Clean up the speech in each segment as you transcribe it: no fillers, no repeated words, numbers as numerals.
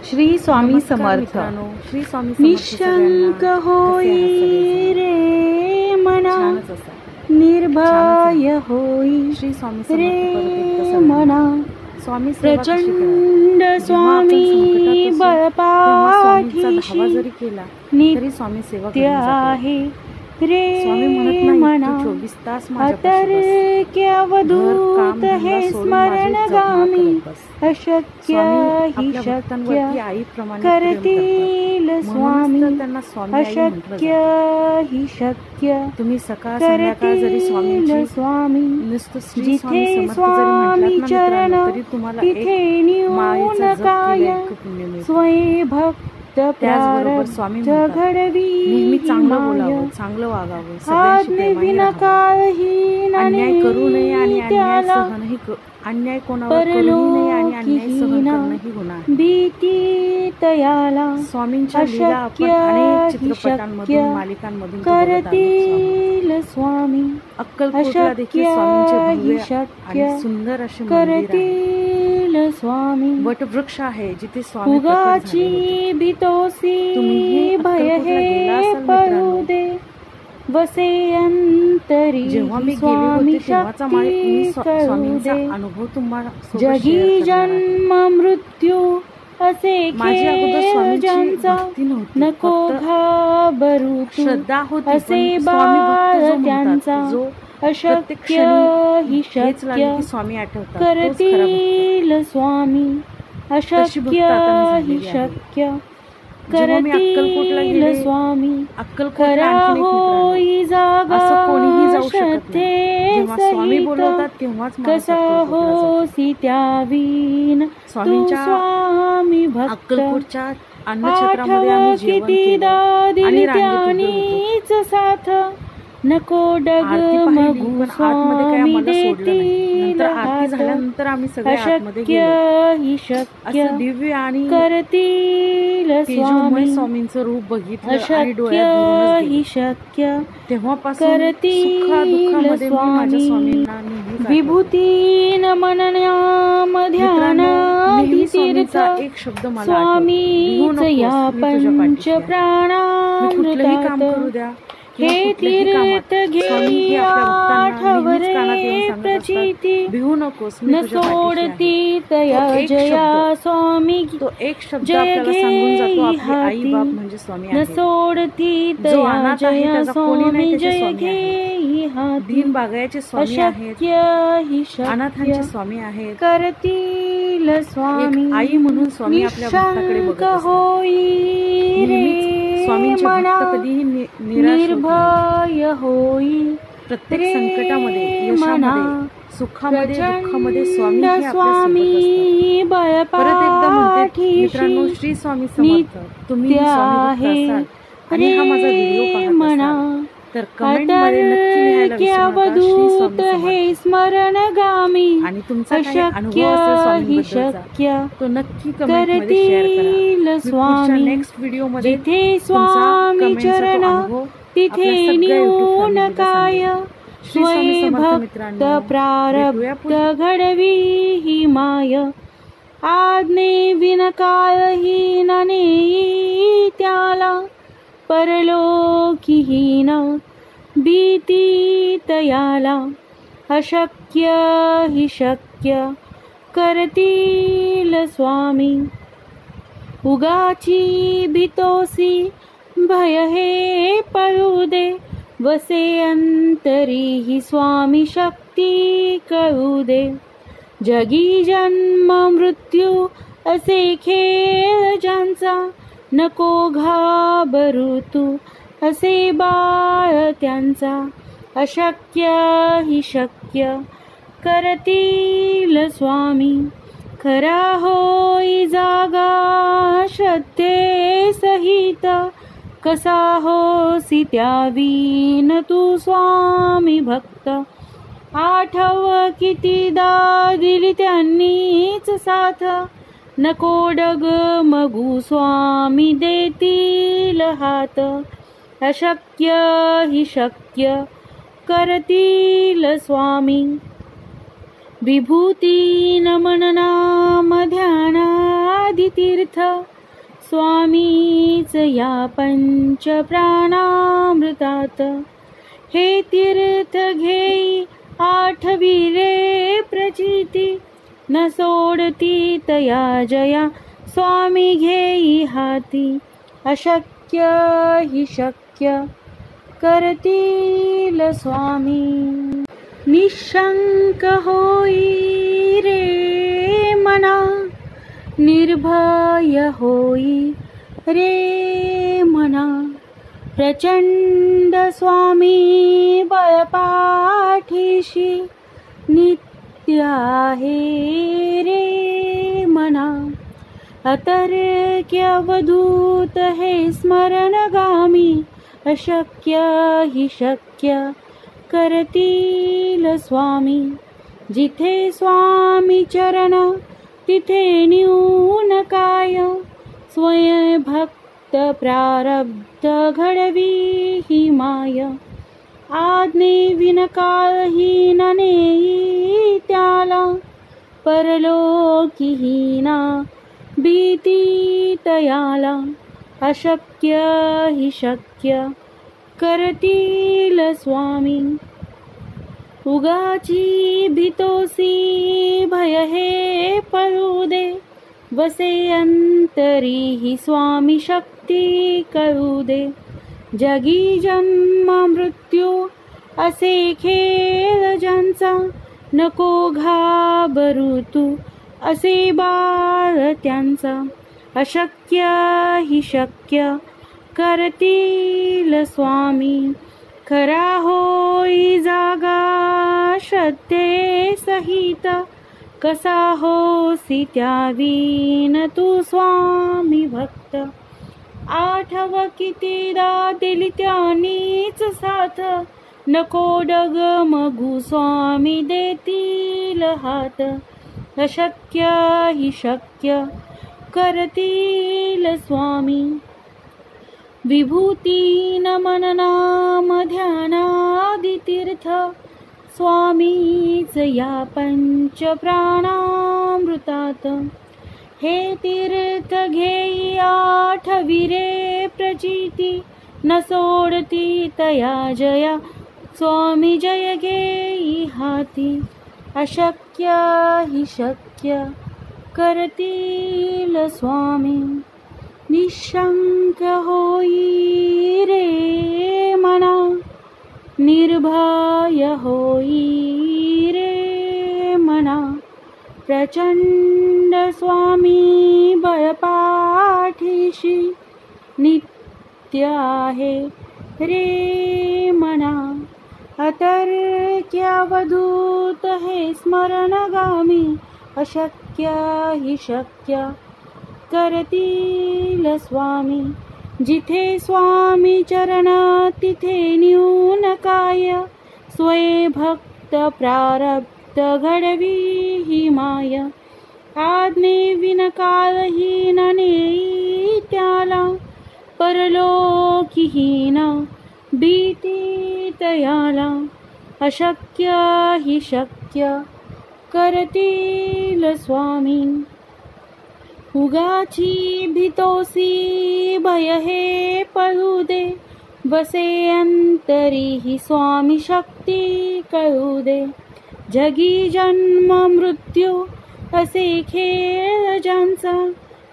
श्री स्वामी समर्थ। श्री स्वामी निशंक होई रे मना, निर्भय होई श्री स्वामी रे मना। स्वामी प्रचंड स्वामी बळपाठीशी जरी केला तरी स्वामी सेवा नित्य आहे रे मना। 24 तास अतर्क्यवधूत हे स्मरणगामी, अशक्य हि शक्य करतील स्वामी, अशक्य हि शक्य तुम्ही सकाळ संध्याकाळ जरी करतील स्वामी। नुसतं श्री जिथे समर्थ स्वामी जरी चरण म्हटलात ना तरी तुम्हाला तिथे न्यून काय स्वयं भक्त त्याचबरोबर स्वामी प्रारब्ध घडवी नेहमी चांगलं माय। बोलावं, चांगलं वागावं, सगळ्यांशी प्रेमाने राहावं, विनाकाळहीन अन्याय करू नये आणि अन्याय त्याला सहनही अन्याय कोणावर करूही नये आणि अन्याय सहन करणंही गुन्हा। भीती तयाला स्वामींच्या लीला आपण अनेक चित्रपटांमधून मालिकांमधून करतील स्वामी, अक्कलकोटला देखील स्वामींचे भव्य आणि सुंदर असे मंदिर आहे। करतील स्वामी। वटवृक्ष आहे जिथे स्वामी प्रकट उगाची झालेले. भीतोसी तुम्ही भय अक्कलकोटला गेला हे असाल पळू मित्रांनो. दे, वसे अंतरी जेव्हा मी गेले स्वामी होते तेव्हाचा मी शक्ती कळू स्वामींचा दे। अनुभव तुम्हाला सोबत जगी share करणार आहे. जन्म मृत्यू असे माझी अगोदर खेळ स्वामींची ज्यांचा, भक्ती नव्हती, नको फक्त घाबरू तू श्रद्धा होती, असे पण स्वामी भक्त बाळ जो म्हणतात, त्यांचा, जो प्रत्येक अशक्य क्षणी हि हेच लागले शक्य की स्वामी आठवतात, तोच खरा भक्त. करतील स्वामी, तशी भक्त अशक्य आता मी हि झालेली आहे. शक्य जेव्हा मी अक्कलकोटला करतील गेले, स्वामी। अक्कलकोटला खरा आणखीन एक मित्रांनो, होई जागा असं कोणीही जाऊ शकत नाही। श्रद्धे जेव्हा स्वामी सहित, बोलवतात तेव्हाच माणूस कसा अक्कलकोटला जातो. होसी त्यावीन तू स्वामींच्या स्वामी भक्त। अक्कलकोटच्या अन्नछत्रामध्ये आम्ही आठव जेवण कितीदा केलं आणि दिली रांगेत उभे होतो. त्यानीच साथ, नको आरती डग पाहिली, मगू पण आतमध्ये काय स्वामी आम्हाला सोडलं नाही। देतील नंतर आरती हात, झाल्यानंतर आम्ही सगळे आतमध्ये अशक्य गेलो. हि शक्य असं दिव्य आणि करतील तेजोमय स्वामी, स्वामींचं रूप बघितलं आणि अशक्य डोळ्यात भरूनच हि गेलं. शक्य तेव्हापासून करतील सुखादुःखामध्ये मी माझ्या स्वामी। स्वामींना नेहमीच आठवते. विभूतीन मननाम ध्यान मित्रांनो, नेहमी तीर्थ स्वामींचा एक शब्द मला आठवतो. भिवू स्वामीच नकोस, या मी तुझ्या पंच पाठीशी आहे. मी कुठलंही काम करू प्राणामृतात द्या हे किंवा कुठल्याही कामात तीर्थ स्वामी हे घेई आपल्या भक्तांना आठव नेहमीच कानात येऊन रे सांगत प्रचिती, असतात, भिवू नकोस, मी न तुझ्या पाठीशी आहे. सोडती तया तो एक जया शब्द, स्वामी, तो एक शब्द जय आपल्याला सांगून जातो, घेई आपले आई हाती, बाप म्हणजे स्वामी न आहे. सोडती जो तया अनाथ आहे जया त्याचा कोणी नाही, स्वामी, त्याचे जय स्वामी आहे. घेई हाती, दीन बागायचे स्वामी आहेत, अशक्य हि अनाथांचे शक्य स्वामी आहेत. करतील स्वामी। एक आई म्हणून स्वामी आपल्या भक्ताकडे बघत निशंक असतात. होई नेहमीच रे स्वामींचे मना, भक्त कधीही निराश होत नाही. निर्भय होई प्रत्येक रे संकटामध्ये, मना, यशामध्ये, सुखामध्ये, दुःखामध्ये स्वामी हे प्रचंड आपल्या सोबत असतात. स्वामी परत एकदा म्हणते मित्रांनो, बळपाठीशी श्री स्वामी समर्थ. तुम्ही नित्य स्वामी भक्त आहे असाल आणि हा माझा व्हिडिओ रे पाहत मना। असाल तर कमेंट मध्ये नक्की लिहायला विसरू नका, श्री अतर्क्यवधूत स्वामी हे समर्थ. स्मरणगामी, आणि तुमचा काही अशक्य अनुभव असेल हि स्वामींबद्दलचा शक्य तो नक्की कमेंट मध्ये शेअर करा. करतील मी पुढच्या स्वामी। नेक्स्ट व्हिडिओ मध्ये जिथे तुमचा स्वामी कमेंटचा तो चरण अनुभव तिथे आपल्या सगळ्या YouTube न्यून फॅमिलीला काय सांगेन. श्री स्वामी स्वयं समर्थ भक्त मित्रांनो, भेटूया प्रारब्ध पुढे. घडवी ही माय, आज्ञे विनकाळहीन नेई त्याला, परलोकीहीन भीती तयाला, अशक्य हि शक्य करतील स्वामी। उगाची भीतोसी भय हे पळू दे, वसे अंतरी ही स्वामी शक्ती कळू दे। जगी जन्म मृत्यू असे खेळ ज्यांचा, नको घाबरू तू असे बाळ त्यांचा, अशक्य हि शक्य करतील स्वामी। खरा होई जागा श्रद्धे सहित, कसा होसी त्यावीन तू स्वामी भक्त। आठव कितीदा दिली त्यांनीच साथ, नको डगमगू स्वामी देतील हात, अशक्य हि शक्य करतील स्वामी। विभूती नमन नाम ध्यानादि तीर्थ स्वामीच या पंच प्राणामृतात हे तीर्थ घेई आठविरे प्रचिती न सोडती तया जया स्वामी घेई हाती अशक्य हि शक्य करतील स्वामी निशंक होई रे मना निर्भय होई रे मना प्रचंड स्वामी बळपाठीशी नित्य आहे रे मना अतर्क्य अवधूत हे स्मरणगामी अशक्य हि शक्य करतील स्वामी जिथे स्वामी चरण तिथे न्यून काय स्वयं भक्त प्रारब्ध घडवी ही माय आज्ञे विनकाळहीन नेई त्याला परलोकीहीना भीती तयाला अशक्य हि शक्य करतील स्वामी उगाची भीतोसी भय हे पळू दे वसे अंतरी ही स्वामी शक्ती करू दे जगी जन्म मृत्यू असे खेळ ज्यांचा नको घाबरू तू असे बाळ त्यांचा अशक्य हि शक्य करतील स्वामी खरा होई जागा श्रद्धे सहित कसा होसी त्यावीन तू स्वामी भक्त आठव कितीदा दिली त्यानीच साथ नको डगमगू स्वामी देतील हात अशक्य हि शक्य करतील स्वामी विभूती नमन नाम ध्यानादि तीर्थ स्वामीच या पंच प्राणामृतात हे तीर्थ घेई आठविरे प्रचिती न सोडती तया जया स्वामी जय घेई हाती अशक्य हि शक्य करतील स्वामी निशंक होई रे मना निर्भय होई रे मना प्रचंड स्वामी बळपाठीशी नित्य आहे रे मना अतर्क्यावधूत हे स्मरणगामी अशक्य हि शक्य करतील स्वामी जिथे स्वामी चरण तिथे न्यून काय स्वयं भक्त प्रारब्ध घडवी ही माय आज्ञे विनकाळहीन नेई त्याला परलोकीहीन भीती तयाला अशक्य हि शक्य करतील स्वामी उगाची भीतोसी भय हे पळू दे बसे अंतरी ही स्वामी शक्ती कळू दे जगी जन्म मृत्यू असे खेळ ज्यांचा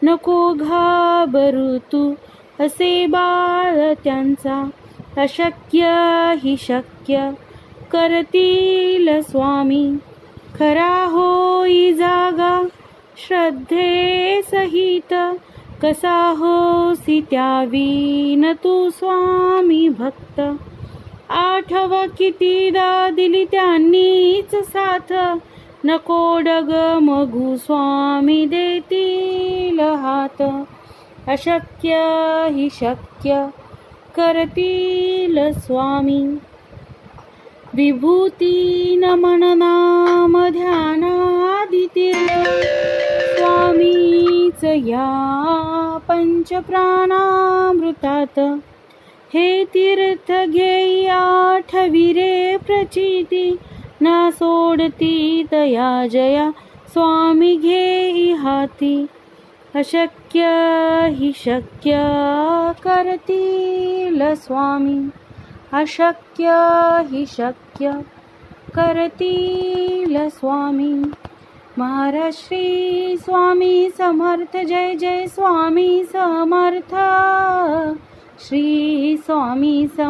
नको घाबरू तू असे बाळ त्यांचा अशक्य हि शक्य करतील स्वामी खरा होई जागा श्रद्धे सहित कसा होसी त्यावीन तू स्वामी भक्त आठव कितीदा दिली त्यांनीच साथ नको डगमगू स्वामी देतील हात अशक्य हि शक्य करतील स्वामी विभूती नमन नाम ध्यानादि तीर्थ स्वामीच या पंच प्राणामृतात हे तीर्थ घेई आठविरे प्रचिती ना सोडती दया जया स्वामी घेई हाती. अशक्य हि शक्य करतील स्वामी. अशक्य हि शक्य करतील स्वामी. महाराज श्री स्वामी समर्थ. जय जय स्वामी समर्थ. श्री स्वामी समर्थ.